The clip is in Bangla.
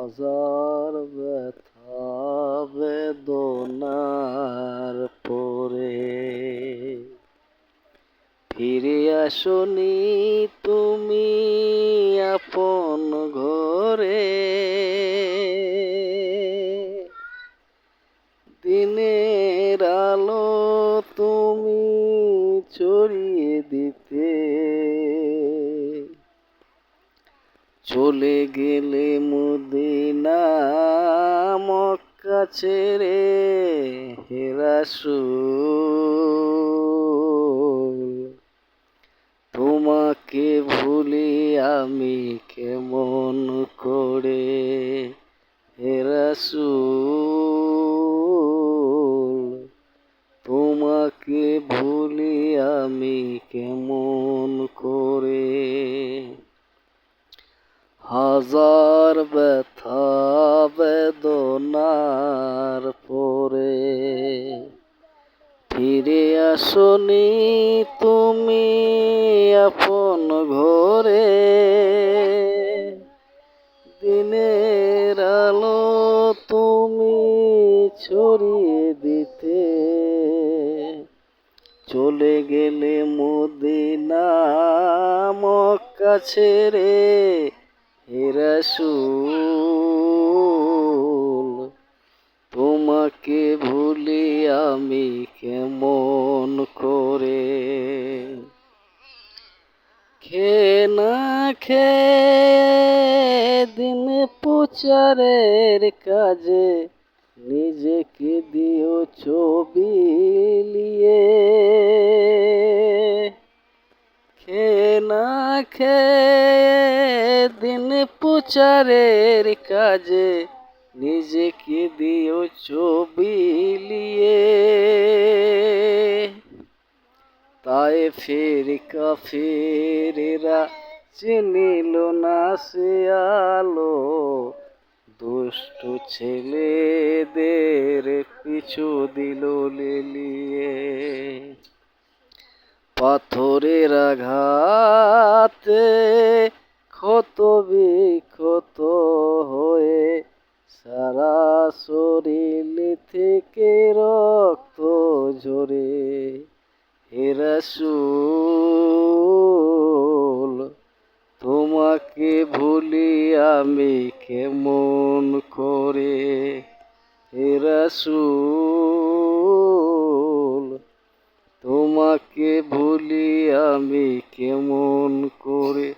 হাজার ব্যথা বেদনার পরে ফিরে আসনি তুমি আপন ঘরে। দিনের আলো তুমি ছড়িয়ে দিতে চলে গেলে মদিনা মক্কা ছেড়ে। হে রাসূল তোমাকে ভুলি আমি কেমন করে। হে রাসূল তোমাকে ভুলি আমি কেমন করে। হাজার ব্যথা বেদনার পরে ফিরে আসনি তুমি আপন ঘরে। দিনের আলো তুমি ছড়িয়ে দিতে চলে গেলে মদিনা মক্কা ছেড়ে। হে রাসূল তোমাকে ভুলি আমি কেমন করে। খেয়ে না খেয়ে দিন প্রচারের কাজে নিজেকে দিও ছবি লিয়ে। খেয়ে না খেয়ে দিন প্রচারের কাজে নিজেকে দিও ছবি লিয়ে। তায়েফের কাফেরেরা চিনিল না সে আলো, দুষ্ট ছেলেদের পিছু দিল লেলিয়ে। পাথরের আঘাতে ক্ষত বিক্ষত হয়ে সারা শরীর থেকে রক্ত ঝরে। হে রাসূল তোমাকে ভুলি আমি কেমন করে। হে রাসূল তোমাকে ভুলি আমি কেমন করে।